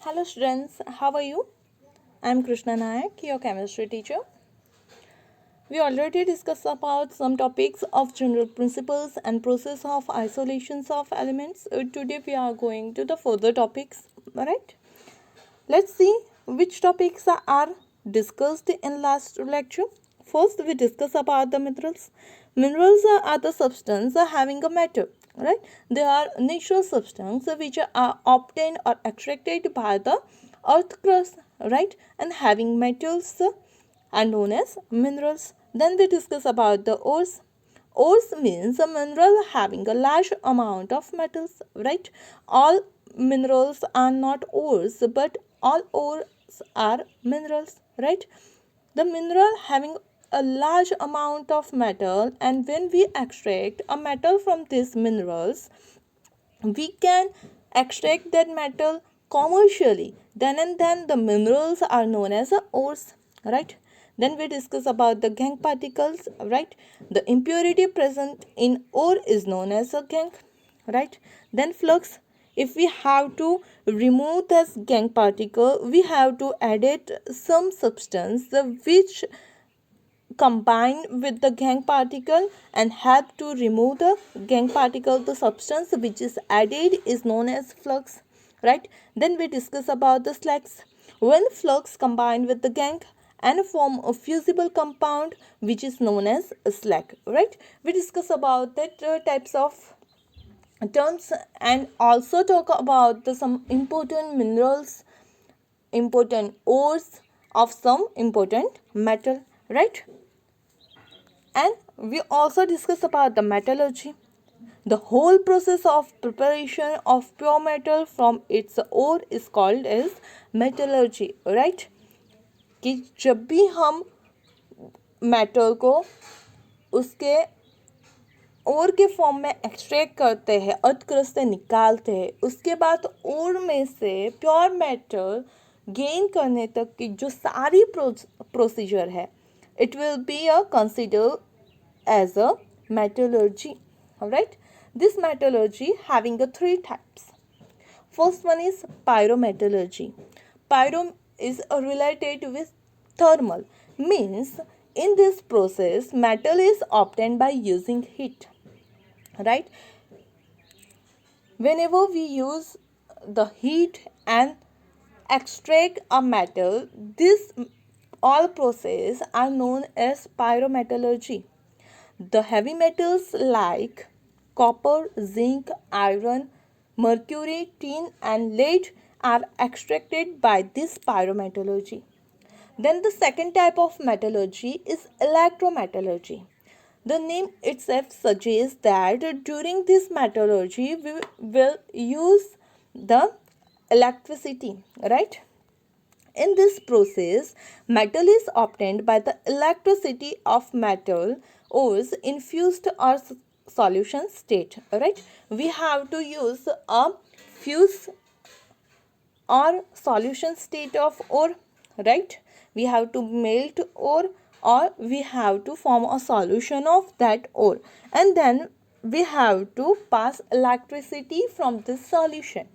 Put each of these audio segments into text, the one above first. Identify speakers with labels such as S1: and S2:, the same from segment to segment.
S1: Hello students, how are you? I am Krishna Nayak, your chemistry teacher. We already discussed about some topics of general principles and process of isolations of elements. Today we are going to the further topics, right? Let's see which topics are discussed in last lecture. First, we discuss about the minerals. Minerals are the substance having a matter, right? They are natural substance which are obtained or extracted by the earth crust, right? And having metals are known as minerals. Then we discuss about the ores. Ores means a mineral having a large amount of metals, right? All minerals are not ores, but all ores are minerals, right? The mineral having a large amount of metal, and when we extract a metal from these minerals, we can extract that metal commercially. Then and then the minerals are known as ores, right? Then we discuss about the gangue particles, right? The impurity present in ore is known as a gangue, right? Then flux. If we have to remove this gangue particle, we have to add it some substance which combine with the gangue particle and help to remove the gangue particle. The substance which is added is known as flux, right? Then we discuss about the slags. When flux combine with the gangue and form a fusible compound which is known as a slag, right? We discuss about that types of terms and also talk about some important minerals, important ores of some important metal, right? And we also discuss about the metallurgy. The whole process of preparation of pure metal from its ore is called as metallurgy, right? कि जब भी हम metal को उसके ओर के form में extract करते हैं, अर्थ क्रस्ट से निकालते हैं, उसके बाद ओर में से प्योर मेटल गेन करने तक की जो सारी प्रोसीजर है, it will be a consider as a metallurgy. Alright, this metallurgy having a three types. First one is pyrometallurgy. Pyro is related with thermal, means in this process metal is obtained by using heat, right? Whenever we use the heat and extract a metal, this all process are known as pyrometallurgy. The heavy metals like copper, zinc, iron, mercury, tin, and lead are extracted by this pyrometallurgy. Then the second type of metallurgy is electrometallurgy. The name itself suggests that during this metallurgy we will use the electricity, right? In this process, metal is obtained by the electricity of metal ores infused or solution state, right? We have to use a fuse or solution state of ore, right? We have to melt ore or we have to form a solution of that ore, and then we have to pass electricity from this solution.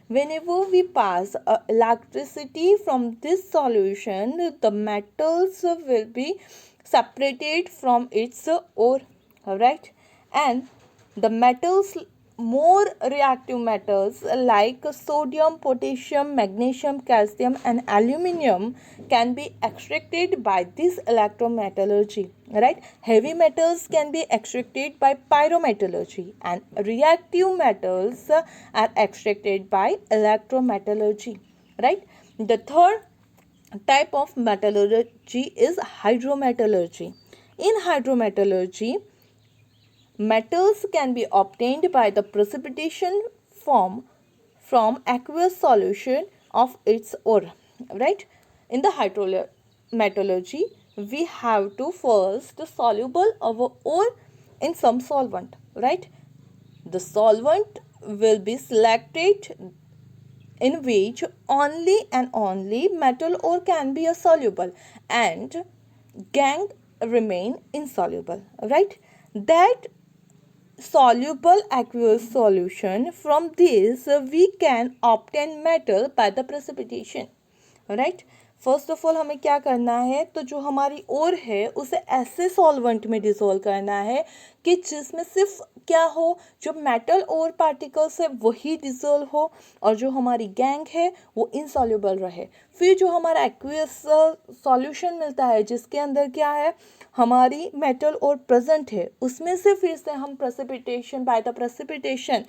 S1: Whenever we pass electricity from this solution, the metals will be separated from its ore, right? And the metals, more reactive metals like sodium, potassium, magnesium, calcium, and aluminium can be extracted by this electrometallurgy, right? Heavy metals can be extracted by pyrometallurgy, and reactive metals are extracted by electrometallurgy, right? The third type of metallurgy is hydrometallurgy. In hydrometallurgy, metals can be obtained by the precipitation form from aqueous solution of its ore, right? In the hydrometallurgy, we have to first soluble our ore in some solvent, right? The solvent will be selected in which only and only metal ore can be soluble and gangue remain insoluble, right? That soluble aqueous solution. From this we can obtain metal by the precipitation. Right, first of all हमें क्या करना है, तो जो हमारी ore है उसे ऐसे सॉल्वेंट में डिसॉल्व करना है कि जिसमें सिर्फ क्या हो, जो मेटल और पार्टिकल्स है वही डिसॉल्व हो और जो हमारी गैंग है वो इनसॉल्युबल रहे. फिर जो हमारा एक्वियस सॉल्यूशन मिलता है जिसके अंदर क्या है, हमारी मेटल और प्रेजेंट है, उसमें से फिर से हम प्रेसिपिटेशन, बाय द प्रेसिपिटेशन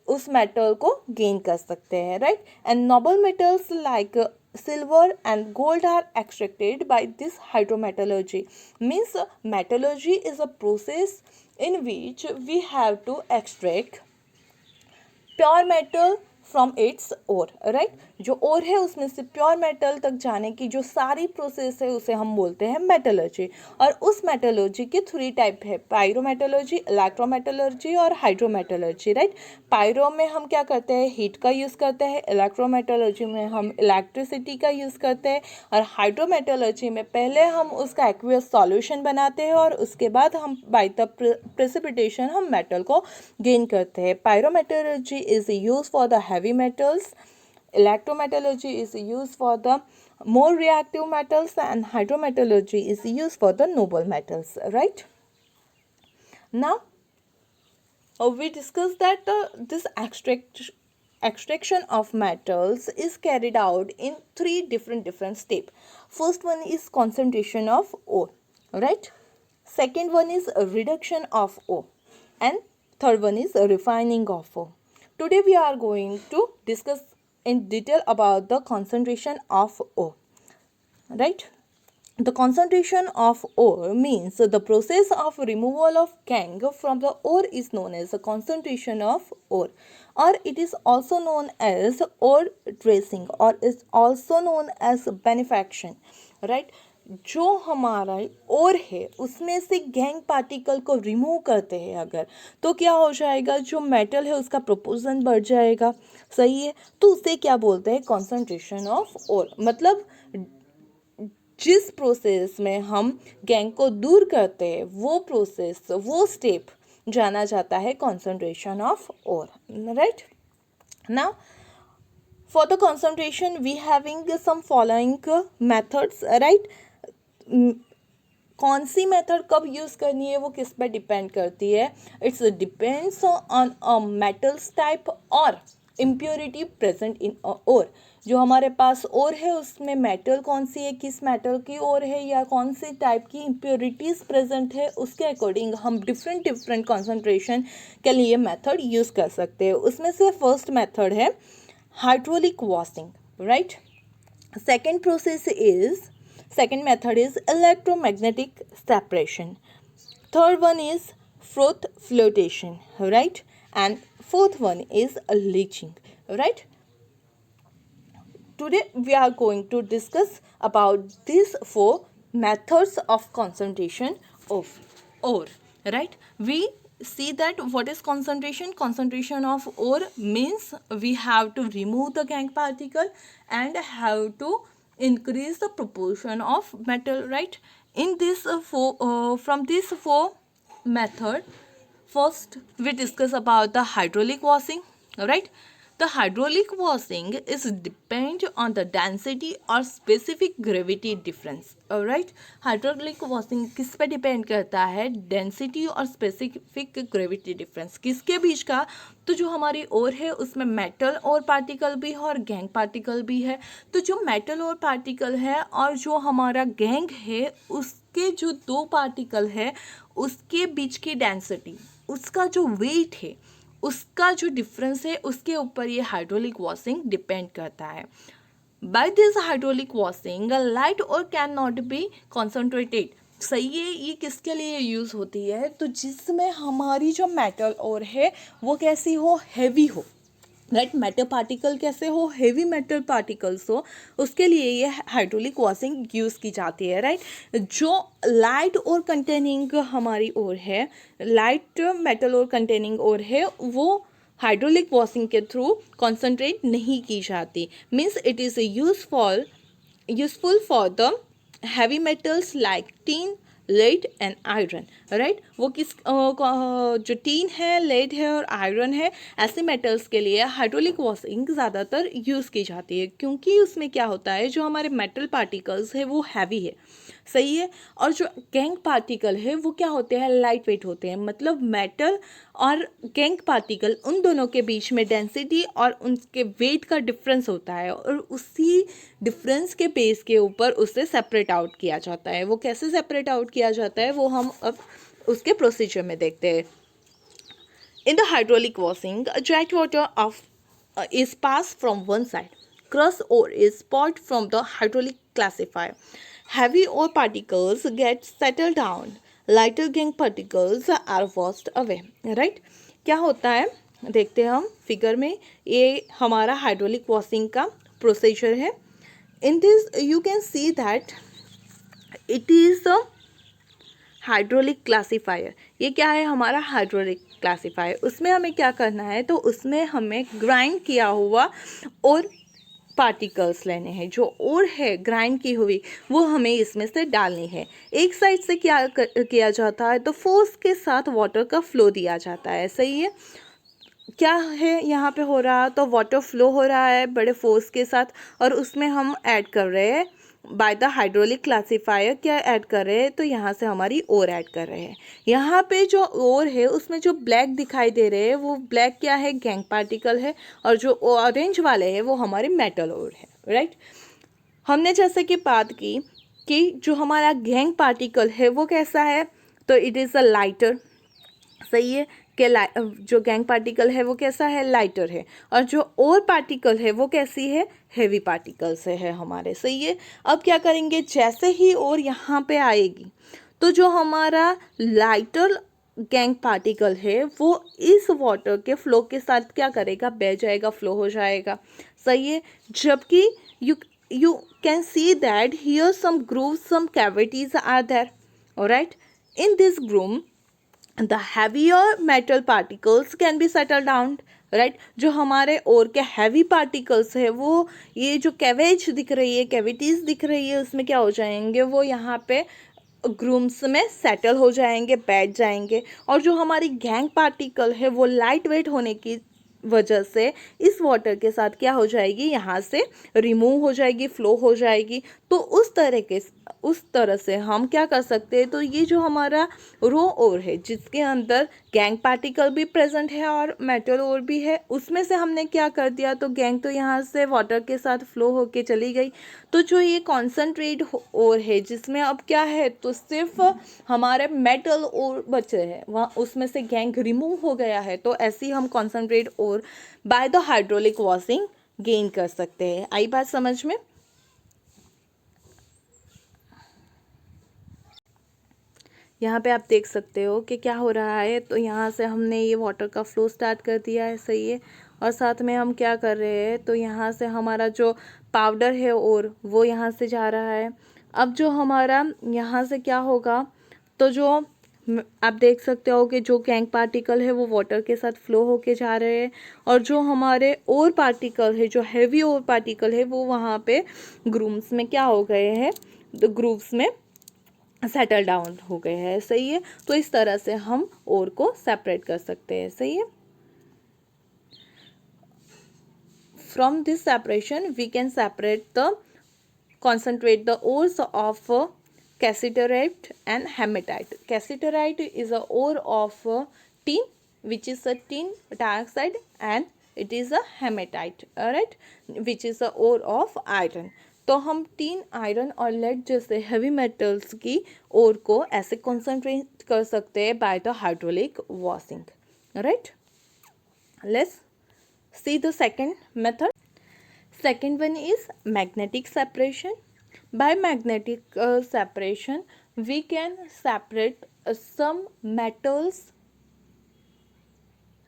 S1: उस मेटल को गेन कर सकते हैं. Right, and noble metals like silver and gold are extracted by this hydrometallurgy. Means metallurgy is a process in which we have to extract pure metal from its ore. Right, जो ore है उसमें से pure metal तक जाने की जो सारी process है उसे हम बोलते हैं मेटलर्जी. और उस मेटलर्जी के 3 टाइप है, पायरोमेटलर्जी, इलेक्ट्रोमेटलर्जी और हाइड्रोमेटलर्जी. राइट, पायरो में हम क्या करते हैं, हीट का यूज़ करते हैं. इलेक्ट्रोमेटलर्जी में हम इलेक्ट्रिसिटी का यूज़ करते हैं. और हाइड्रोमेटलर्जी में पहले हम उसका एक्वियस सॉल्यूशन बनाते हैं और उसके बाद हम बाय द प्रेसिपिटेशन हम मेटल को गेन करते हैं. Pyrometallurgy is use for the heavy metals, electrometallurgy is used for the more reactive metals, and hydrometallurgy is used for the noble metals. Right, now we discussed that this extraction of metals is carried out in 3 different steps. First one is concentration of ore. Right, second one is reduction of ore, and third one is refining of ore. Today we are going to discuss in detail about the concentration of ore. Right, the concentration of ore means the process of removal of gangue from the ore is known as the concentration of ore, or it is also known as ore tracing, or is also known as benefaction. Right, जो हमारा ओर है उसमें से gangue particle को remove करते हैं अगर, तो क्या हो जाएगा, जो मेटल है उसका प्रोपोर्शन बढ़ जाएगा. सही है, तो उसे क्या बोलते हैं, कॉन्सेंट्रेशन ऑफ ओर. मतलब जिस प्रोसेस में हम गैंग को दूर करते हैं वो प्रोसेस, वो स्टेप जाना जाता है concentration of ore. Right, now for the concentration we having some following methods. Right, कौन सी मेथड कब यूज़ करनी है वो किस पर डिपेंड करती है, it's depends on a metals type और इम्प्योरिटी प्रेजेंट इन ओर. जो हमारे पास ओर है उसमें मेटल कौन सी है, किस मेटल की ओर है, या कौन सी टाइप की इम्प्योरिटीज़ प्रेजेंट है, उसके अकॉर्डिंग हम डिफरेंट कॉन्सेंट्रेशन के लिए मेथड यूज़ कर सकते हैं. उसमें से फर्स्ट मेथड है hydraulic washing. Right, second method is electromagnetic separation. Third one is froth flotation. Right, and fourth one is leaching. Right, today we are going to discuss about these 4 methods of concentration of ore. Right, we see that what is concentration of ore means we have to remove the gangue particle and have to increase the proportion of metal. Right, in this from these 4 method, first we discuss about the hydraulic washing. Right, the hydraulic washing is depend on the density or specific gravity difference. Right, hydraulic washing किस पे depend करता है, density और specific gravity difference किसके बीच का, तो जो हमारी ओर है उसमें मेटल और पार्टिकल भी है और गैंग पार्टिकल भी है. तो जो मेटल और पार्टिकल है और जो हमारा गैंग है उसके जो 2 पार्टिकल है उसके बीच की डेंसिटी, उसका जो वेट है, उसका जो डिफरेंस है, उसके ऊपर ये हाइड्रोलिक वॉशिंग डिपेंड करता है. By this hydraulic washing light ore can not be concentrated. सही है, ये किसके लिए यूज़ होती है, तो जिसमें हमारी जो मेटल और है वो कैसी हो, हैवी हो. राइट, मेटल पार्टिकल कैसे हो, हेवी मेटल पार्टिकल्स हो, उसके लिए ये हाइड्रोलिक वॉशिंग यूज़ की जाती है. राइट, जो लाइट और कंटेनिंग हमारी ओर है, लाइट मेटल और कंटेनिंग ओर है, वो हाइड्रोलिक वॉशिंग के थ्रू कॉन्सेंट्रेट नहीं की जाती. Means it is useful for the heavy metals like tin, lead and iron, right. वो जो टीन है, लेड है और आयरन है, ऐसे मेटल्स के लिए हाइड्रोलिक वॉशिंग ज़्यादातर यूज़ की जाती है, क्योंकि उसमें क्या होता है, जो हमारे मेटल पार्टिकल्स है वो हैवी है, सही है, और जो गैंग पार्टिकल है वो क्या होते हैं, लाइट वेट होते हैं। मतलब मेटल और गैंग पार्टिकल, उन दोनों के बीच में डेंसिटी और उनके वेट का डिफरेंस होता है, और उसी डिफरेंस के बेस के ऊपर उसे सेपरेट आउट किया जाता है। वो कैसे सेपरेट आउट किया जाता है वो हम अब उसके प्रोसीजर में देखते हैं। In the hydraulic washing, jet water is passed from one side. Crust ore is poured from the hydraulic classifier. Heavy ore particles get settled down. Lighter gangue particles are washed away. Right? क्या होता है देखते हैं हम figure में। ये हमारा hydraulic washing का प्रोसीजर है। In this you can see that it is a hydraulic classifier. ये क्या है, हमारा हाइड्रोलिक क्लासीफायर। उसमें हमें क्या करना है, तो उसमें हमें ग्राइंड किया हुआ और पार्टिकल्स लेने हैं। जो और है ग्राइंड की हुई वो हमें इसमें से डालनी है। एक साइड से क्या किया जाता है, तो फोर्स के साथ वाटर का फ्लो दिया जाता है, सही है। क्या है यहाँ पे हो रहा, तो वाटर फ्लो हो रहा है बड़े फोर्स के साथ, और उसमें हम ऐड कर रहे हैं बाय द हाइड्रोलिक क्लासीफायर। क्या ऐड कर रहे हैं, तो यहाँ से हमारी ओर ऐड कर रहे हैं। यहाँ पे जो ओर है उसमें जो ब्लैक दिखाई दे रहे हैं वो ब्लैक क्या है, गैंग पार्टिकल है, और जो ऑरेंज वाले हैं वो हमारे मेटल ओर है, राइट। हमने जैसे कि बात की कि जो हमारा गैंग पार्टिकल है वो कैसा है, तो इट इज़ अ लाइटर, सही है। कि जो गैंग पार्टिकल है वो कैसा है, लाइटर है, और जो और पार्टिकल है वो कैसी है, हेवी पार्टिकल से है हमारे, सही है। अब क्या करेंगे, जैसे ही और यहाँ पे आएगी तो जो हमारा लाइटर गैंग पार्टिकल है वो इस वाटर के फ्लो के साथ क्या करेगा, बह जाएगा, फ्लो हो जाएगा, सही है। जबकि you can see that here some grooves, some cavities are there, alright। In this groove the heavier metal particles can be settled down, right. जो हमारे और के हैवी पार्टिकल्स है वो ये जो कैवेज दिख रही है, कैविटीज़ दिख रही है, उसमें क्या हो जाएंगे, वो यहाँ पे ग्रूम्स में सेटल हो जाएंगे, बैठ जाएंगे। और जो हमारी गैंग पार्टिकल है वो लाइट वेट होने की वजह से इस वाटर के साथ क्या हो जाएगी, यहाँ से रिमूव हो जाएगी, फ्लो हो जाएगी। तो उस तरह से हम क्या कर सकते हैं, तो ये जो हमारा रो ओर है जिसके अंदर गैंग पार्टिकल भी प्रेजेंट है और मेटल ओर भी है, उसमें से हमने क्या कर दिया, तो गैंग तो यहाँ से वाटर के साथ फ्लो होके चली गई। तो जो ये कॉन्सेंट्रेट ओर है जिसमें अब क्या है, तो सिर्फ हमारे मेटल ओर बचे हैं, वहाँ उसमें से गैंग रिमूव हो गया है। तो ऐसे ही हम concentrate ore by the hydraulic washing gain कर सकते हैं। आई बात समझ में। यहाँ पे आप देख सकते हो कि क्या हो रहा है, तो यहाँ से हमने ये वाटर का फ्लो स्टार्ट कर दिया है, सही है। और साथ में हम क्या कर रहे हैं, तो यहाँ से हमारा जो पाउडर है और वो यहाँ से जा रहा है। अब जो हमारा यहाँ से क्या होगा, तो जो आप देख सकते हो कि जो गैंग पार्टिकल है वो वाटर के साथ फ्लो होके जा रहे हैं, और जो हमारे और पार्टिकल है, जो हैवी और पार्टिकल है, वो वहाँ पे ग्रूव्स में क्या हो गए हैं, तो ग्रूव्स में सेटल डाउन हो गए हैं, सही है। तो इस तरह से हम ओर को सेपरेट कर सकते हैं, सही है। From this separation we can separate the concentrate the ores of cassiterite and hematite. Cassiterite is a ore of tin, which is a tin dioxide, and it is a hematite, alright, which is a ore of iron. तो हम tin, iron और lead जैसे heavy metals की ओर को ऐसे concentrate कर सकते हैं bye the hydraulic washing, right. Let's see the second method. Second one is magnetic separation. By magnetic separation, we can separate some metals,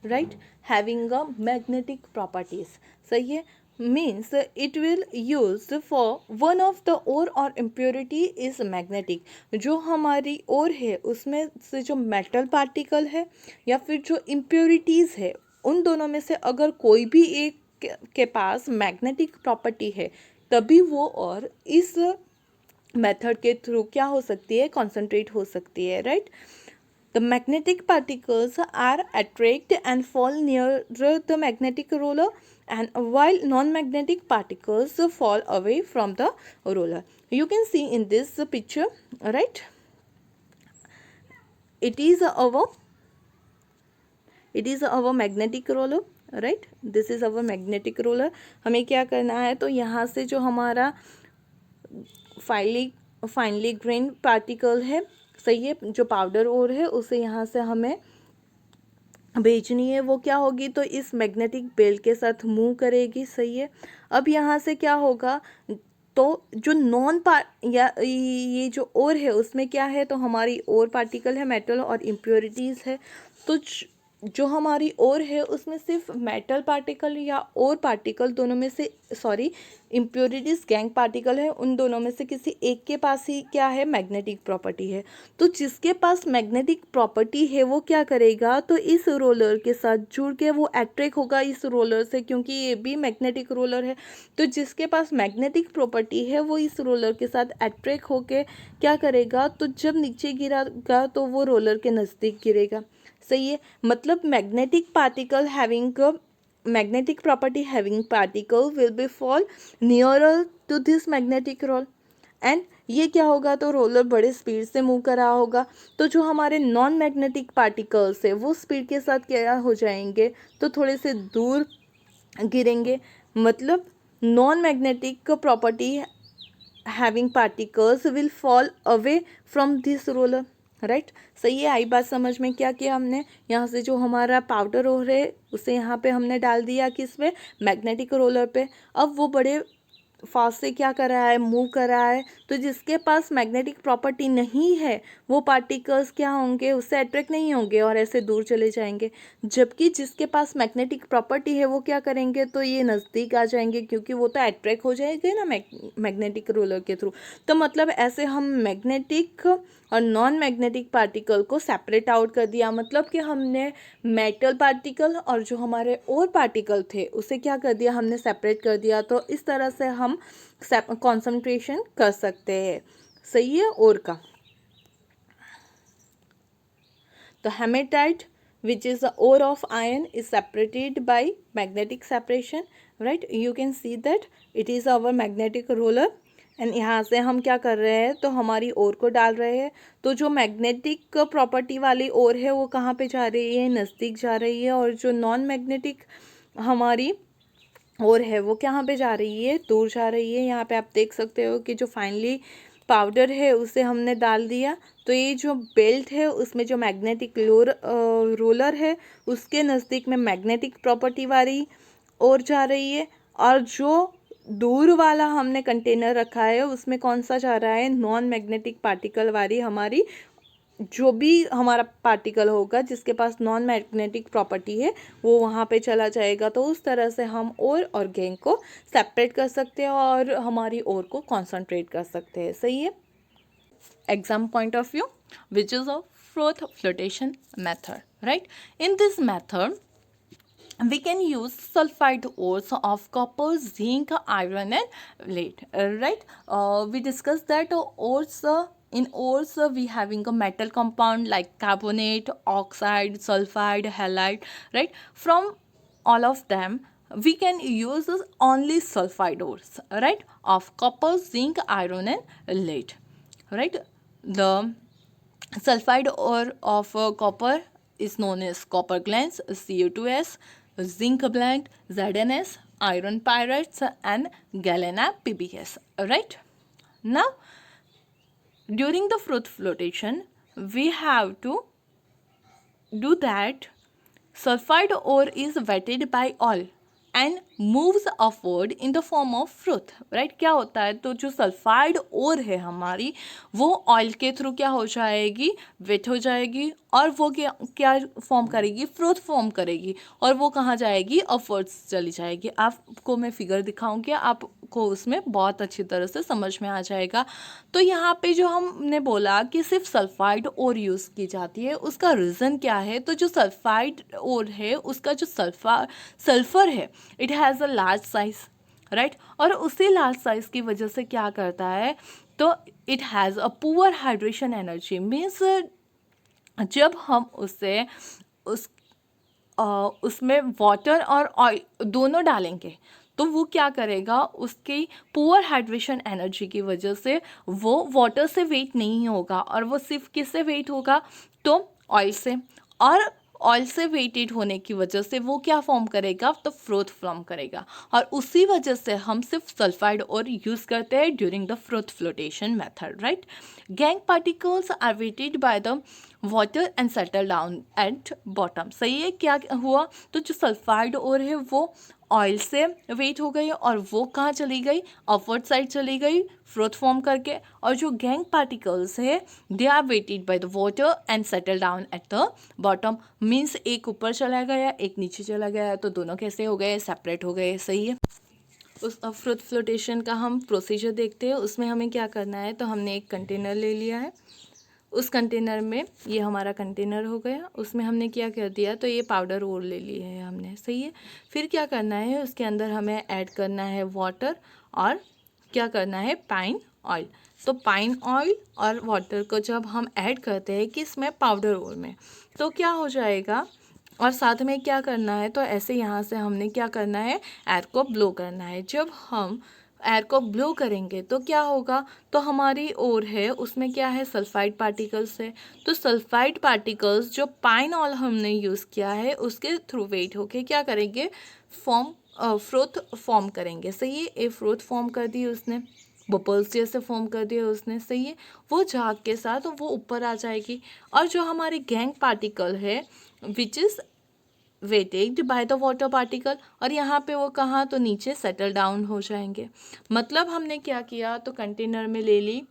S1: right, having a magnetic properties. सही है, means it will use for one of the ore or impurity is magnetic. जो हमारी ore है उसमें से जो metal particle है या फिर जो impurities है, उन दोनों में से अगर कोई भी एक के पास मैग्नेटिक प्रॉपर्टी है, तभी वो और इस मेथड के थ्रू क्या हो सकती है, कॉन्सेंट्रेट हो सकती है, right. The magnetic particles are attract and fall near the magnetic roller and while non-magnetic particles fall away from the roller. You can see in this picture, right, it is our magnetic roller, right, this is our magnetic roller. हमें क्या करना है, तो यहाँ से जो हमारा finally grain particle है, सही है, जो पाउडर ओर है, उसे यहाँ से हमें भेजनी है। वो क्या होगी, तो इस मैग्नेटिक बेल्ट के साथ मूव करेगी, सही है। अब यहाँ से क्या होगा, तो जो नॉन पार्ट या ये जो ओर है उसमें क्या है, तो हमारी ओर पार्टिकल है, मेटल और इम्प्योरिटीज़ है। तो जो हमारी ओर है उसमें सिर्फ मेटल पार्टिकल या ओर पार्टिकल दोनों में से, सॉरी, इम्प्योरिटीज़ गैंग पार्टिकल है, उन दोनों में से किसी एक के पास ही क्या है, मैग्नेटिक प्रॉपर्टी है। तो जिसके पास मैग्नेटिक प्रॉपर्टी है वो क्या करेगा, तो इस रोलर के साथ जुड़ के वो अट्रैक्ट होगा इस रोलर से, क्योंकि ये भी मैग्नेटिक रोलर है। तो जिसके पास मैग्नेटिक प्रॉपर्टी है वो इस रोलर के साथ अट्रैक्ट होके क्या करेगा, तो जब नीचे गिरेगा तो वो रोलर के नज़दीक गिरेगा, सही है। मतलब magnetic particle having magnetic property having particle will be fall nearer to this magnetic roll and ये क्या होगा, तो रोलर बड़े स्पीड से मूव कर रहा होगा। तो जो हमारे नॉन मैग्नेटिक पार्टिकल्स है वो स्पीड के साथ क्या हो जाएंगे, तो थोड़े से दूर गिरेंगे। मतलब non magnetic property having particles will fall away from this roller, right, सही है। आई बात समझ में, क्या किया हमने, यहाँ से जो हमारा पाउडर हो रहे उसे यहाँ पे हमने डाल दिया, किस पे, मैग्नेटिक रोलर पे। अब वो बड़े फास्ट से क्या कर रहा है, मूव कर रहा है। तो जिसके पास मैग्नेटिक प्रॉपर्टी नहीं है वो पार्टिकल्स क्या होंगे, उससे अट्रैक्ट नहीं होंगे और ऐसे दूर चले जाएंगे। जबकि जिसके पास मैग्नेटिक प्रॉपर्टी है वो क्या करेंगे, तो ये नज़दीक आ जाएंगे, क्योंकि वो तो अट्रैक्ट हो जाएंगे ना मैग्नेटिक रोलर के थ्रू। तो मतलब ऐसे हम मैग्नेटिक और नॉन मैग्नेटिक पार्टिकल को सेपरेट आउट कर दिया। मतलब कि हमने मेटल पार्टिकल और जो हमारे और पार्टिकल थे उसे क्या कर दिया, हमने सेपरेट कर दिया। तो इस तरह से हम कंसंट्रेशन कर सकते हैं, सही है, और का। तो haematite which is the ore of iron is separated by magnetic separation, right, you can see that it is our magnetic roller and यहाँ से हम क्या कर रहे हैं, तो हमारी ओर को डाल रहे हैं। तो जो मैग्नेटिक प्रॉपर्टी वाली ओर है वो कहाँ पे जा रही है, नज़दीक जा रही है, और जो नॉन मैग्नेटिक हमारी ओर है वो कहाँ पे जा रही है, दूर जा रही है। यहाँ पे आप देख सकते हो कि जो फाइनली पाउडर है उसे हमने डाल दिया। तो ये जो बेल्ट है उसमें जो मैग्नेटिक रोलर है उसके नज़दीक में मैग्नेटिक प्रॉपर्टी वाली ओर जा रही है, और जो दूर वाला हमने कंटेनर रखा है उसमें कौन सा जा रहा है, नॉन मैग्नेटिक पार्टिकल वाली हमारी, जो भी हमारा पार्टिकल होगा जिसके पास नॉन मैग्नेटिक प्रॉपर्टी है वो वहाँ पे चला जाएगा। तो उस तरह से हम ओर और गैंग को सेपरेट कर सकते हैं और हमारी ओर को कॉन्सेंट्रेट कर सकते हैं, सही है। Exam point of view, which is a froth flotation method, right. In this method we can use sulfide ores of copper, zinc, iron and lead, right. We discussed that ores, in ores we having a metal compound like carbonate, oxide, sulfide, halide, right. From all of them we can use only sulfide ores, right, of copper, zinc, iron and lead, right. The sulfide ore of copper is known as copper glance, Cu2s, zinc blend, ZnS, iron pyrites and galena PbS, right. Now during the froth flotation we have to do that sulfide ore is wetted by oil and moves upward in the form of froth, right. क्या होता है, तो जो sulphide ओर है हमारी वो oil के through क्या हो जाएगी, वेट हो जाएगी, और वो क्या फॉर्म करेगी, फ्रूथ फॉर्म करेगी, और वो कहाँ जाएगी, अपवर्ड्स चली जाएगी। आपको मैं फिगर दिखाऊंगी, आपको उसमें बहुत अच्छी तरह से समझ में आ जाएगा। तो यहाँ पे जो हमने बोला कि सिर्फ सल्फाइड ओर यूज़ की जाती है, उसका रीज़न क्या है, तो जो सल्फाइड ओर है उसका जो सल्फर है it has a large size, right. और उसी लार्ज साइज की वजह से क्या करता है तो it has a poor hydration energy, means जब हम उसे उस उसमें वाटर और ऑयल दोनों डालेंगे तो वो क्या करेगा, उसकी पुअर हाइड्रेशन एनर्जी की वजह से वो वाटर से वेट नहीं होगा, और वो सिर्फ किससे वेट होगा, तो ऑयल से। और ऑयल से वेटेड होने की वजह से वो क्या फॉर्म करेगा, तो फ्रोथ फॉर्म करेगा। और उसी वजह से हम सिर्फ सल्फाइड और यूज़ करते हैं during the froth flotation method, right. Gangue particles are wetted by the water and settle down at bottom. सही है, क्या हुआ, तो जो सल्फाइड और है वो ऑयल से वेट हो गई और वो कहाँ चली गई, अपवर्ड साइड चली गई फ्रोथ फॉर्म करके। और जो गैंग पार्टिकल्स है they are wetted by the water and settle down at the bottom, means एक ऊपर चला गया एक नीचे चला गया, तो दोनों कैसे हो गए, सेपरेट हो गए। सही है। उस फ्रोथ फ्लोटेशन का हम प्रोसीजर देखते हैं। उसमें हमें क्या करना है, तो हमने एक कंटेनर ले लिया है, उस कंटेनर में, ये हमारा कंटेनर हो गया, उसमें हमने क्या कर दिया, तो ये पाउडर और ले लिए है हमने। सही है। फिर क्या करना है, उसके अंदर हमें ऐड करना है वाटर, और क्या करना है, पाइन ऑयल। तो पाइन ऑयल और वाटर को जब हम ऐड करते हैं किसमें, पाउडर ओर में, तो क्या हो जाएगा, और साथ में क्या करना है, तो ऐसे यहाँ से हमने क्या करना है, एयर को ब्लो करना है। जब हम एयर को ब्लो करेंगे तो क्या होगा, तो हमारी ओर है उसमें क्या है, सल्फाइड पार्टिकल्स है। तो सल्फाइड पार्टिकल्स जो पाइन ऑयल हमने यूज़ किया है उसके थ्रू वेट होके क्या करेंगे, फ्रोथ फॉर्म करेंगे। सही है। ए फ्रोथ फॉर्म कर दी उसने, बबल्स जैसे फॉर्म कर दिया उसने। सही है। वो झाग के साथ वो ऊपर आ जाएगी। और जो हमारी गैंग पार्टिकल है which is wetted by the water particle, और यहाँ पे वो कहाँ, तो नीचे सेटल डाउन हो जाएंगे। मतलब हमने क्या किया, तो कंटेनर में ले ली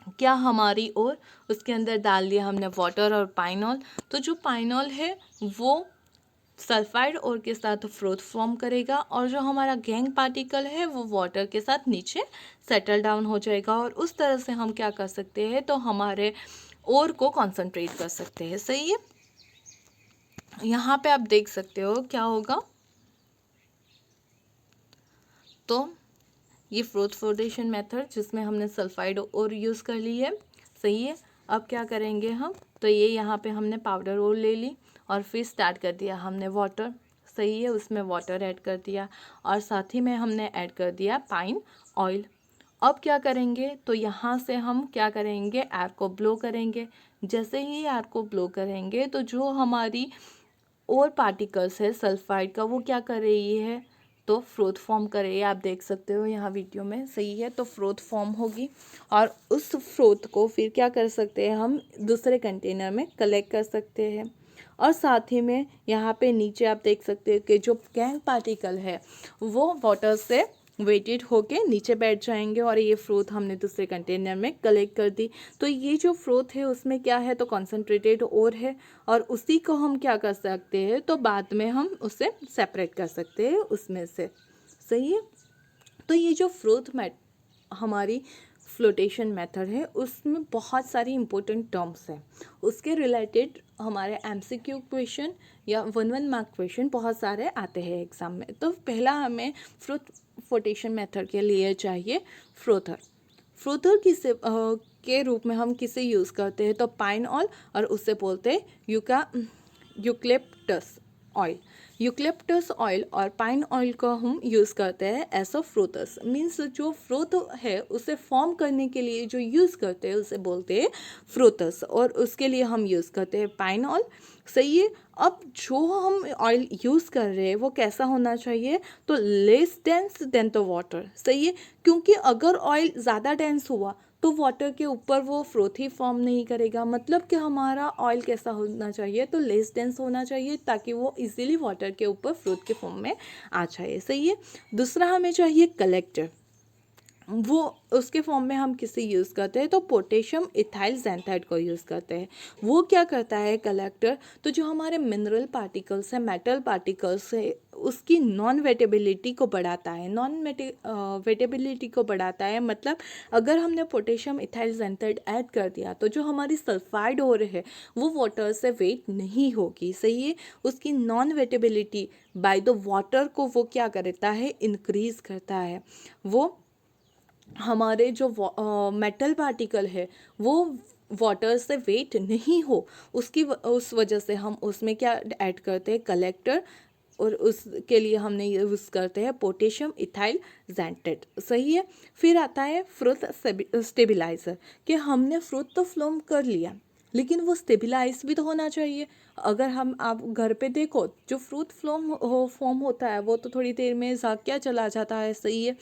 S1: क्या हमारी, और उसके अंदर डाल दिया हमने वाटर और पाइनॉल। तो जो पाइनॉल है वो सल्फाइड और के साथ फ्रोथ फॉर्म करेगा, और जो हमारा गैंग पार्टिकल है वो वाटर के साथ नीचे सेटल डाउन हो जाएगा। और उस तरह से हम क्या कर सकते हैं, तो हमारे और को कॉन्सेंट्रेट कर सकते हैं। सही है। यहाँ पे आप देख सकते हो क्या होगा, तो ये फ्रोथ फ्लोटेशन मेथड जिसमें हमने सल्फाइड और यूज़ कर ली है। सही है। अब क्या करेंगे हम, तो ये यहाँ पे हमने पाउडर और ले ली, और फिर स्टार्ट कर दिया हमने वाटर। सही है। उसमें वाटर ऐड कर दिया, और साथ ही में हमने ऐड कर दिया पाइन ऑयल। अब क्या करेंगे, तो यहाँ से हम क्या करेंगे, एयर को ब्लो करेंगे। जैसे ही एयर को ब्लो करेंगे तो जो हमारी और पार्टिकल्स है सल्फाइड का वो क्या कर रही है, तो फ्रोथ फॉर्म कर रही है। आप देख सकते हो यहाँ वीडियो में। सही है। तो फ्रोथ फॉर्म होगी, और उस फ्रोथ को फिर क्या कर सकते हैं, हम दूसरे कंटेनर में कलेक्ट कर सकते हैं। और साथ ही में यहाँ पे नीचे आप देख सकते हो कि जो गैंग पार्टिकल है वो वाटर से वेटेड होके नीचे बैठ जाएंगे, और ये फ्रोथ हमने दूसरे कंटेनर में कलेक्ट कर दी। तो ये जो फ्रोथ है उसमें क्या है, तो कॉन्सेंट्रेटेड और है, और उसी को हम क्या कर सकते हैं, तो बाद में हम उसे सेपरेट कर सकते हैं उसमें से। सही है। तो ये जो फ्रोथ हमारी फ्लोटेशन मेथड है उसमें बहुत सारी इंपॉर्टेंट टर्म्स हैं। उसके रिलेटेड हमारे एमसीक्यू क्वेश्चन या 1 मार्क क्वेश्चन बहुत सारे आते हैं एग्जाम में। तो पहला हमें फ्रोथ फ्लोटेशन मेथड के लिए चाहिए फ्रोथर। फ्रोथर किसे के रूप में हम किसे यूज़ करते हैं, तो पाइन ऑयल, और उससे बोलते हैं यूकलिप्टस ऑयल। यूकलिप्टस ऑयल और पाइन ऑयल को हम यूज़ करते हैं एज अ फ्रोथस, मीन्स जो फ्रोथ है उसे फॉर्म करने के लिए जो यूज़ करते हैं उसे बोलते हैं फ्रोथस, और उसके लिए हम यूज़ करते हैं पाइन ऑयल। सही है। अब जो हम ऑयल यूज़ कर रहे हैं वो कैसा होना चाहिए, तो less dense then the water. सही है। क्योंकि अगर ऑयल ज़्यादा डेंस हुआ तो वाटर के ऊपर वो फ्रोथ ही फॉर्म नहीं करेगा। मतलब कि हमारा ऑयल कैसा होना चाहिए, तो लेस डेंस होना चाहिए, ताकि वो इजीली वाटर के ऊपर फ्रोथ के फॉर्म में आ जाए। सही है। दूसरा हमें चाहिए कलेक्टर। वो उसके फॉर्म में हम किसे यूज़ करते हैं, तो पोटेशियम इथाइल जैंथाइड को यूज़ करते हैं। वो क्या करता है कलेक्टर, तो जो हमारे मिनरल पार्टिकल्स हैं, मेटल पार्टिकल्स है, उसकी नॉन वेटेबिलिटी को बढ़ाता है। वेटेबिलिटी को बढ़ाता है, मतलब अगर हमने पोटेशियम इथाइल जैंथाइड ऐड कर दिया तो जो हमारी सल्फाइड और है वो वाटर से वेट नहीं होगी। सही है। उसकी non wettability bye the water को वो क्या करता है, इंक्रीज करता है। वो हमारे जो मेटल पार्टिकल है वो वाटर से वेट नहीं हो, उस वजह से हम उसमें क्या ऐड करते हैं, कलेक्टर, और उसके लिए हमने यूज़ करते हैं पोटेशियम इथाइल जैंटेट। सही है। फिर आता है फ्रूट स्टेबिलाइज़र, कि हमने फ्रूट तो फ्लोम कर लिया लेकिन वो स्टेबिलाइज भी तो होना चाहिए। अगर हम आप घर पे देखो, जो फ्रूट फॉर्म होता है वो तो थोड़ी देर में जाग क्या चला जाता है। सही है।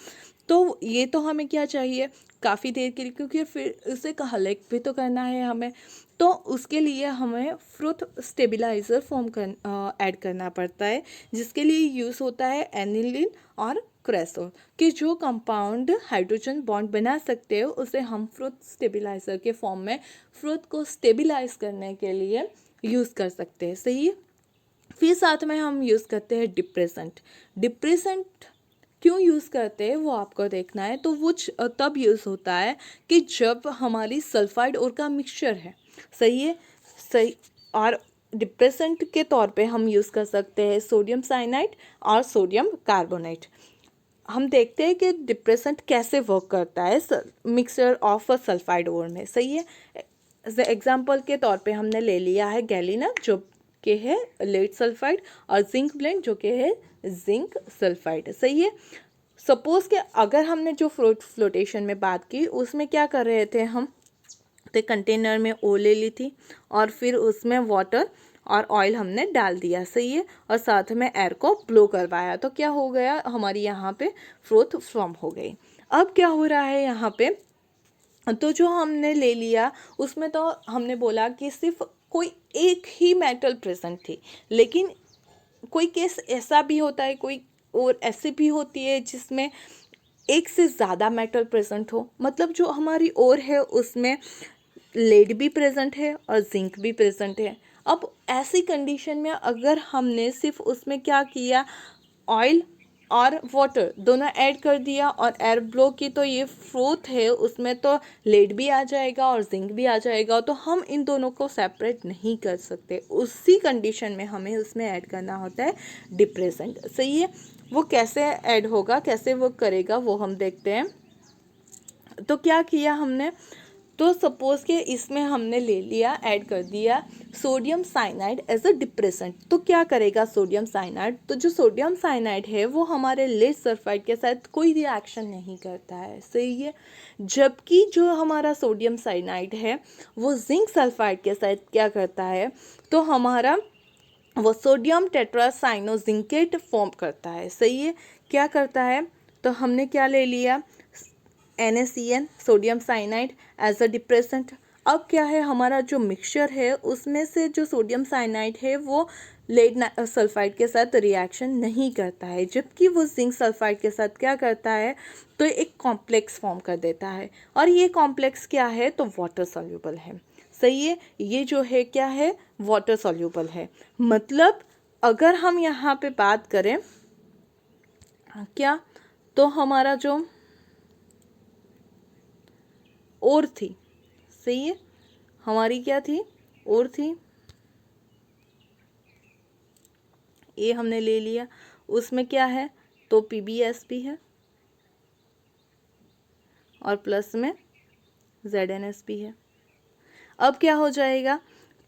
S1: तो ये तो हमें क्या चाहिए, काफ़ी देर के लिए, क्योंकि फिर उसे कलेक्ट भी तो करना है हमें। तो उसके लिए हमें फ्रूट स्टेबिलाइज़र ऐड करना पड़ता है, जिसके लिए यूज़ होता है एनिलीन और क्रेसोल, कि जो कंपाउंड हाइड्रोजन बॉन्ड बना सकते हो उसे हम फ्रूट स्टेबिलाइज़र के फॉर्म में फ्रूट को स्टेबिलाइज करने के लिए यूज़ कर सकते हैं। सही है। फिर साथ में हम यूज़ करते हैं डिप्रेसेंट। डिप्रेसेंट क्यों यूज़ करते हैं वो आपको देखना है। तो वो तब यूज़ होता है कि जब हमारी सल्फाइड और का मिक्सचर है। सही है। सही। और डिप्रेसेंट के तौर पे हम यूज़ कर सकते हैं सोडियम साइनाइड और सोडियम कार्बोनेट। हम देखते हैं कि डिप्रेसेंट कैसे वर्क करता है मिक्सचर ऑफ सल्फाइड ओर में। सही है। एग्जाम्पल के तौर पे हमने ले लिया है गैलिना, जो कि है लेड सल्फाइड, और जिंक ब्लेंड, जो कि है जिंक सल्फाइड। सही है। सपोज कि अगर हमने जो फ्लोटेशन में बात की उसमें क्या कर रहे थे हम, तो कंटेनर में ओ ले ली थी और फिर उसमें वाटर और ऑयल हमने डाल दिया। सही है। और साथ में एयर को ब्लो करवाया, तो क्या हो गया, हमारी यहाँ पे फ्रोथ फॉर्म हो गई। अब क्या हो रहा है यहाँ पे, तो जो हमने ले लिया उसमें तो हमने बोला कि सिर्फ कोई एक ही मेटल प्रेजेंट थी, लेकिन कोई केस ऐसा भी होता है, कोई और ऐसी भी होती है जिसमें एक से ज़्यादा मेटल प्रेजेंट हो। मतलब जो हमारी ओर है उसमें लेड भी प्रेजेंट है और जिंक भी प्रेजेंट है। अब ऐसी कंडीशन में अगर हमने सिर्फ उसमें क्या किया, ऑयल और वाटर दोनों ऐड कर दिया और एयर ब्लो की, तो ये फ्रूट है उसमें तो लेड भी आ जाएगा और जिंक भी आ जाएगा। तो हम इन दोनों को सेपरेट नहीं कर सकते। उसी कंडीशन में हमें उसमें ऐड करना होता है डिप्रेसेंट। सही है। वो कैसे ऐड होगा, कैसे वो करेगा, वो हम देखते हैं। तो क्या किया हमने, तो सपोज के इसमें हमने ले लिया, ऐड कर दिया sodium cyanide as a depressant. तो क्या करेगा सोडियम साइनाइड, तो जो सोडियम साइनाइड है वो हमारे लेड सल्फाइड के साथ कोई रिएक्शन नहीं करता है। सही है। जबकि जो हमारा सोडियम साइनाइड है वो जिंक सल्फाइड के साथ क्या करता है, तो हमारा वो सोडियम टेट्रासाइनोजिंकेट फॉर्म करता है। सही है। क्या करता है, तो हमने क्या ले लिया, NaCN sodium cyanide as a depressant. अब क्या है, हमारा जो मिक्सचर है उसमें से जो सोडियम साइनाइड है वो लेड सल्फाइड के साथ रिएक्शन नहीं करता है, जबकि वो जिंक सल्फाइड के साथ क्या करता है, तो एक कॉम्प्लेक्स फॉर्म कर देता है। और ये कॉम्प्लेक्स क्या है, तो वाटर सॉल्यूबल है। सही है। ये जो है क्या है, वाटर सॉल्यूबल है। मतलब अगर हम यहाँ पे बात करें क्या, तो हमारा जो और थी, सही है, हमारी क्या थी, और थी, ये हमने ले लिया, उसमें क्या है, तो PbS भी है और प्लस में ZnS भी है। अब क्या हो जाएगा,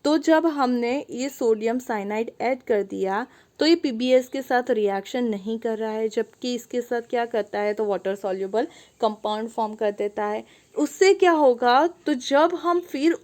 S1: तो जब हमने ये सोडियम साइनाइड ऐड कर दिया तो ये PbS के साथ रिएक्शन नहीं कर रहा है, जबकि इसके साथ क्या करता है, तो वाटर सॉल्युबल कंपाउंड फॉर्म कर देता है। उससे क्या होगा, तो जब हम फिर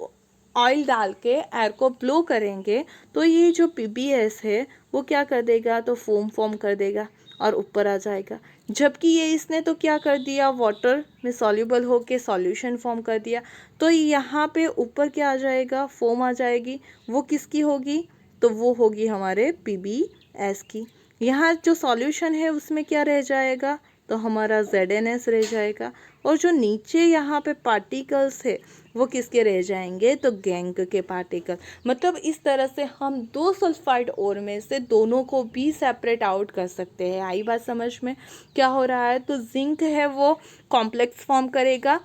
S1: ऑयल डाल के एयर को ब्लो करेंगे तो ये जो PbS है वो क्या कर देगा, तो फोम फॉर्म कर देगा और ऊपर आ जाएगा। जबकि ये इसने तो क्या कर दिया, वाटर में सॉल्युबल होके सॉल्यूशन फॉर्म कर दिया। तो यहाँ पे ऊपर क्या आ जाएगा, फोम आ जाएगी। वो किसकी होगी, तो वो होगी हमारे PbS की। यहाँ जो सॉल्यूशन है उसमें क्या रह जाएगा, तो हमारा ZnS रह जाएगा। और जो नीचे यहाँ पे पार्टिकल्स है वो किसके रह जाएंगे, तो गैंग के पार्टिकल। मतलब इस तरह से हम दो सल्फाइड ओर में से दोनों को भी सेपरेट आउट कर सकते हैं। आई बात समझ में, क्या हो रहा है, तो जिंक है वो कॉम्प्लेक्स फॉर्म करेगा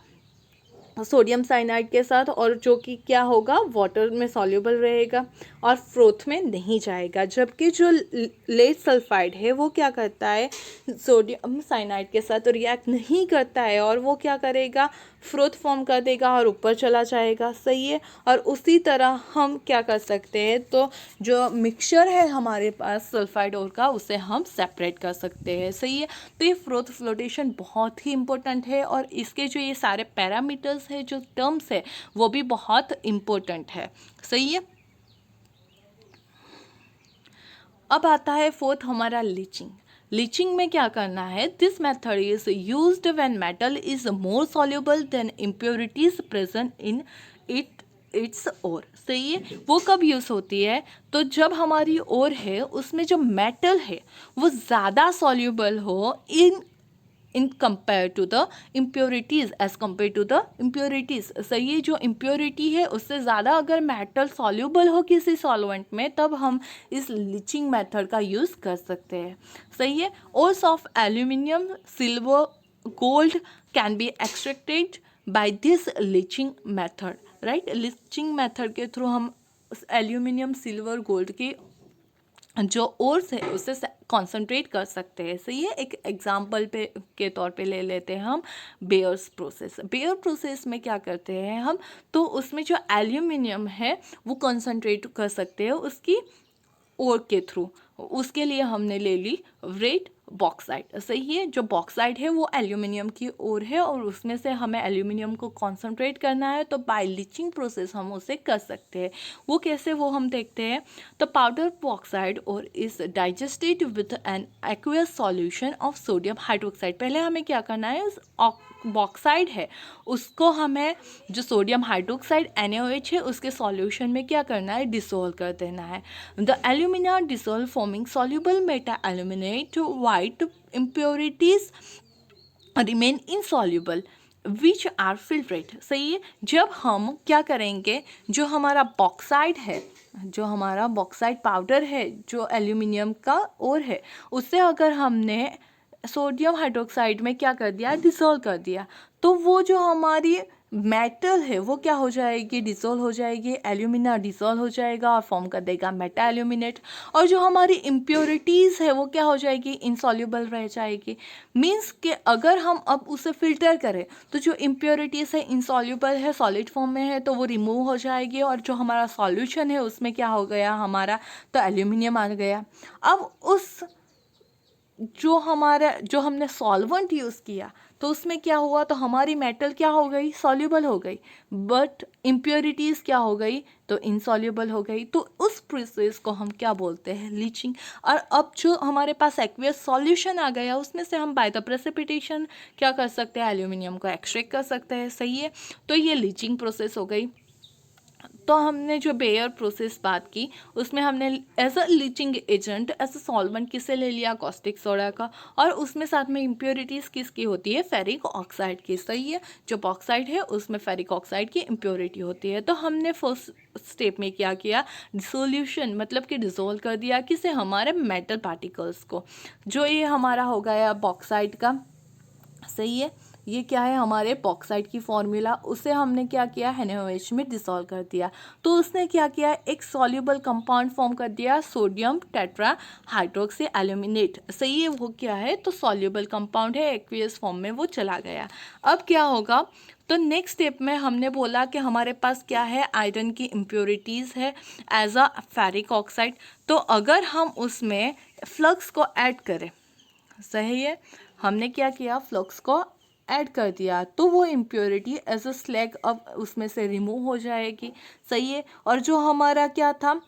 S1: सोडियम साइनाइड के साथ, और जो कि क्या होगा, वाटर में सॉल्युबल रहेगा। और फ्रोथ में नहीं जाएगा, जबकि जो लेड सल्फाइड है वो क्या करता है, सोडियम साइनाइड के साथ रिएक्ट नहीं करता है और वो क्या करेगा, फ्रोथ फॉर्म कर देगा और ऊपर चला जाएगा। सही है। और उसी तरह हम क्या कर सकते हैं, तो जो मिक्सचर है हमारे पास सल्फाइड और का, उसे हम सेपरेट कर सकते हैं। सही है। तो ये फ्रोथ फ्लोटेशन बहुत ही इंपॉर्टेंट है और इसके जो ये सारे पैरामीटर्स है, जो टर्म्स है, वो भी बहुत इंपॉर्टेंट है। सही है। अब आता है फोर्थ हमारा लीचिंग। लीचिंग में क्या करना है, this method is used when metal is more soluble than impurities present in its ore. सही है। वो कब यूज़ होती है, तो जब हमारी ओर है उसमें जो मेटल है वो ज़्यादा सॉल्युबल हो in compare to the impurities, as compare to the impurities. सही है। जो इम्प्योरिटी है उससे ज़्यादा अगर मेटल सॉल्युबल हो किसी सॉल्वेंट में, तब हम इस लीचिंग मेथड का यूज़ कर सकते हैं। सही है। Ores of aluminium, silver, gold can be extracted by this leaching method. Right. Leaching method के थ्रू हम एल्यूमिनियम, सिल्वर, गोल्ड की जो ओर्स है उससे कॉन्सेंट्रेट कर सकते हैं। सही है। एक एग्जाम्पल पे के तौर पे ले लेते हैं हम बेयर्स प्रोसेस। बेयर प्रोसेस में क्या करते हैं हम, तो उसमें जो एल्यूमिनियम है वो कॉन्सेंट्रेट कर सकते हैं उसकी ओर के थ्रू। उसके लिए हमने ले ली रेड बॉक्साइड। सही है। जो बॉक्साइड है वो एल्यूमिनियम की ओर है और उसमें से हमें एल्यूमिनियम को कॉन्सेंट्रेट करना है, तो बाय लीचिंग प्रोसेस हम उसे कर सकते हैं। वो कैसे, वो हम देखते हैं। तो पाउडर बॉक्साइड और is digested with an aqueous solution of sodium hydroxide. पहले हमें क्या करना है, उस बॉक्साइड है उसको हमें जो सोडियम हाइड्रोक्साइड NaOH है उसके सॉल्यूशन में क्या करना है, डिसोल्व कर देना है। The alumina dissolve forming soluble meta aluminate white impurities remain insoluble which are filtrate. सही है। जब हम क्या करेंगे, जो हमारा बॉक्साइड है, जो हमारा बॉक्साइड पाउडर है जो एल्यूमिनियम का ओर है, उससे अगर हमने सोडियम हाइड्रोक्साइड में क्या कर दिया, डिसॉल्व कर दिया, तो वो जो हमारी मेटल है वो क्या हो जाएगी, डिसॉल्व हो जाएगी। एल्यूमिना डिसॉल्व हो जाएगा और फॉर्म कर देगा मेटा एल्यूमिनेट। और जो हमारी इम्प्योरिटीज़ है वो क्या हो जाएगी, इनसॉल्युबल रह जाएगी। मीन्स कि अगर हम अब उसे फिल्टर करें तो जो इम्प्योरिटीज़ है इनसॉल्युबल है, सॉलिड फॉर्म में है, तो वो रिमूव हो जाएगी और जो हमारा सॉल्यूशन है उसमें क्या हो गया हमारा, तो एल्यूमिनियम आ गया। अब उस जो हमने सॉल्वेंट यूज़ किया तो उसमें क्या हुआ, तो हमारी मेटल क्या हो गई, सॉल्युबल हो गई, बट इम्प्योरिटीज़ क्या हो गई, तो इनसॉल्युबल हो गई। तो उस प्रोसेस को हम क्या बोलते हैं, लीचिंग। और अब जो हमारे पास एक्वियस सॉल्यूशन आ गया उसमें से हम बाय द प्रेसिपिटेशन क्या कर सकते हैं, एल्यूमिनियम को एक्सट्रैक्ट कर सकते हैं। सही है। तो ये लीचिंग प्रोसेस हो गई। तो हमने जो बेयर प्रोसेस बात की उसमें हमने as a leaching agent, as a solvent किसे ले लिया, कॉस्टिक सोडा का, और उसमें साथ में इम्प्योरिटीज़ किसकी होती है, फेरिक ऑक्साइड की। सही है। जो बॉक्साइड है उसमें फेरिक ऑक्साइड की इम्प्योरिटी होती है। तो हमने फर्स्ट स्टेप में क्या किया, डिसोल्यूशन, मतलब कि डिसोल्व कर दिया किसे, हमारे मेटल पार्टिकल्स को। जो ये हमारा हो गया बॉक्साइड का। सही है। ये क्या है, हमारे बॉक्साइड की फॉर्मूला, उसे हमने क्या किया, NaOH में डिसॉल्व कर दिया। तो उसने क्या किया, एक सॉल्युबल कंपाउंड फॉर्म कर दिया, सोडियम टेट्रा हाइड्रोक्सी एल्यूमिनेट। सही है। वो क्या है, तो सॉल्युबल कंपाउंड है, एक्वियस फॉर्म में वो चला गया। अब क्या होगा, तो नेक्स्ट स्टेप में हमने बोला कि हमारे पास क्या है, आयरन की इम्प्योरिटीज़ है एज अ फेरिक ऑक्साइड। तो अगर हम उसमें फ्लक्स को ऐड करें, सही है, हमने क्या किया, फ्लक्स को ऐड कर दिया, तो वो इम्प्योरिटी एज अ स्लैग अब उसमें से रिमूव हो जाएगी। सही है। और जो हमारा क्या था,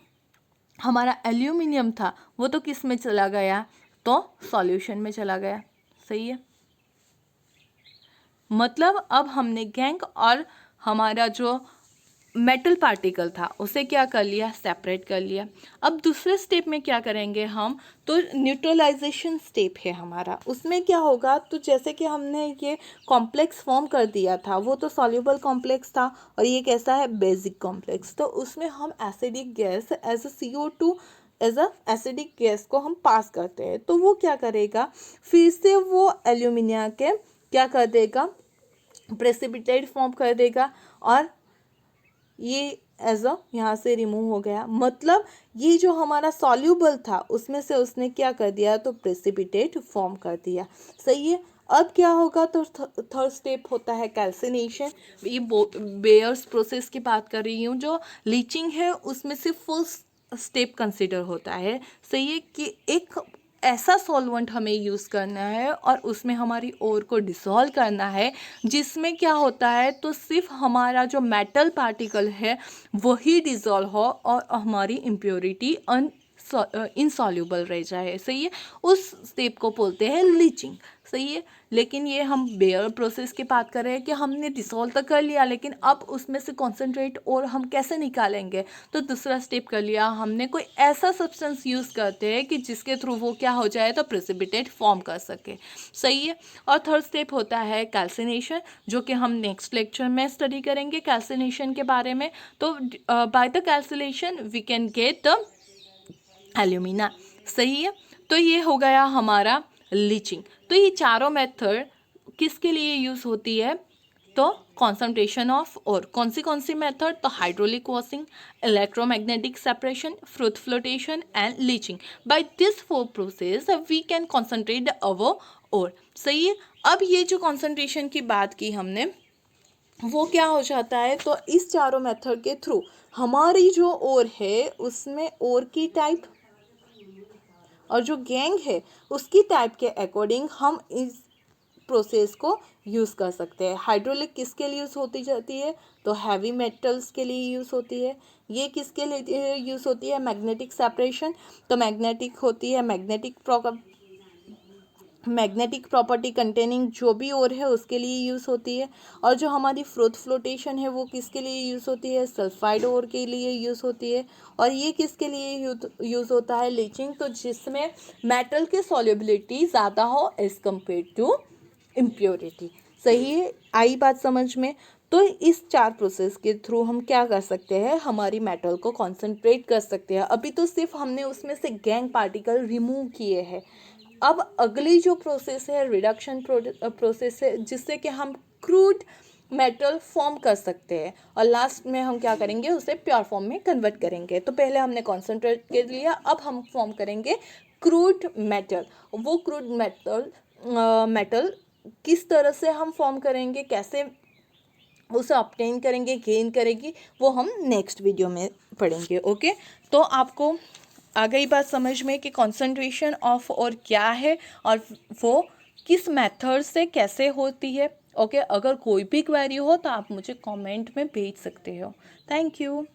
S1: हमारा एल्यूमिनियम था, वो तो किस में चला गया, तो सॉल्यूशन में चला गया। सही है। मतलब अब हमने गैंग और हमारा जो मेटल पार्टिकल था उसे क्या कर लिया, सेपरेट कर लिया। अब दूसरे स्टेप में क्या करेंगे हम, तो न्यूट्रलाइजेशन स्टेप है हमारा। उसमें क्या होगा, तो जैसे कि हमने ये कॉम्प्लेक्स फॉर्म कर दिया था, वो तो सॉल्युबल कॉम्प्लेक्स था और ये कैसा है, बेसिक कॉम्प्लेक्स। तो उसमें हम acidic gas as a CO2 as a acidic gas को हम पास करते हैं, तो वो क्या करेगा, फिर से वो एल्यूमिनिया के क्या कर देगा, प्रेसिपिटेट फॉर्म कर देगा और ये एज अ यहाँ से रिमूव हो गया, मतलब ये जो हमारा सॉल्यूबल था उसमें से उसने क्या कर दिया, तो प्रेसिपिटेट फॉर्म कर दिया। सही है। अब क्या होगा, तो थर्ड स्टेप होता है कैल्सिनेशन। ये बेयर्स प्रोसेस की बात कर रही हूँ। जो लीचिंग है उसमें से फर्स्ट स्टेप कंसिडर होता है। सही है कि एक ऐसा सॉल्वेंट हमें यूज़ करना है और उसमें हमारी ओर को डिसॉल्व करना है, जिसमें क्या होता है, तो सिर्फ हमारा जो मेटल पार्टिकल है वही डिसॉल्व हो और हमारी इम्प्योरिटी इनसॉल्युबल रह जाए। सही है। उस स्टेप को बोलते हैं लीचिंग। सही है। लेकिन ये हम बेयर प्रोसेस की बात कर रहे हैं कि हमने डिसॉल्व तो कर लिया, लेकिन अब उसमें से कॉन्सेंट्रेट और हम कैसे निकालेंगे, तो दूसरा स्टेप कर लिया हमने, कोई ऐसा सब्सटेंस यूज़ करते हैं कि जिसके थ्रू वो क्या हो जाए, तो प्रेसिपिटेट फॉर्म कर सके। सही है। और थर्ड स्टेप होता है कैल्सिनेशन, जो कि हम नेक्स्ट लेक्चर में स्टडी करेंगे कैल्सिनेशन के बारे में। तो by the calcination we can get the alumina. सही है। तो ये हो गया हमारा लीचिंग। तो ये चारों मेथड किसके लिए यूज़ होती है, तो कॉन्सनट्रेशन ऑफ, और कौन सी मेथड, तो hydraulic washing, electromagnetic separation, froth flotation and leaching. By this four process we can concentrate our ore. सही है। अब ये जो कॉन्सनट्रेशन की बात की हमने, वो क्या हो जाता है, तो इस चारों मेथड के थ्रू हमारी जो ओर है उसमें ओर की टाइप और जो गैंग है उसकी टाइप के अकॉर्डिंग हम इस प्रोसेस को यूज़ कर सकते हैं। हाइड्रोलिक किसके लिए यूज़ होती जाती है, तो हैवी मेटल्स के लिए यूज़ होती है। ये किसके लिए यूज़ होती है, मैग्नेटिक सेपरेशन, तो मैग्नेटिक होती है, मैग्नेटिक प्रॉपर्टी कंटेनिंग जो भी और है उसके लिए यूज़ होती है। और जो हमारी फ्रूट फ्लोटेशन है वो किसके लिए यूज़ होती है, सल्फाइड ओर के लिए यूज़ होती है। और ये किसके लिए यूज़ होता है, लीचिंग, तो जिसमें मेटल की सॉल्युबिलिटी ज़्यादा हो एज कम्पेयर टू इम्प्योरिटी। सही है। आई बात समझ में। तो इस चार प्रोसेस के थ्रू हम क्या कर सकते हैं, हमारी मेटल को कॉन्सेंट्रेट कर सकते हैं। अभी तो सिर्फ हमने उसमें से गैंग पार्टिकल रिमूव किए हैं। अब अगली जो प्रोसेस है रिडक्शन प्रोसेस है, जिससे कि हम क्रूड मेटल फॉर्म कर सकते हैं और लास्ट में हम क्या करेंगे, उसे प्योर फॉर्म में कन्वर्ट करेंगे। तो पहले हमने कॉन्सेंट्रेट कर लिया, अब हम फॉर्म करेंगे क्रूड मेटल। वो क्रूड मेटल किस तरह से हम फॉर्म करेंगे, कैसे उसे ऑब्टेन करेंगे, गेन करेंगे, वो हम नेक्स्ट वीडियो में पढ़ेंगे। ओके। तो आपको आ गई बात समझ में कि कंसंट्रेशन ऑफ और क्या है और वो किस मेथड से कैसे होती है। ओके। अगर कोई भी क्वेरी हो तो आप मुझे कमेंट में भेज सकते हो। Thank you.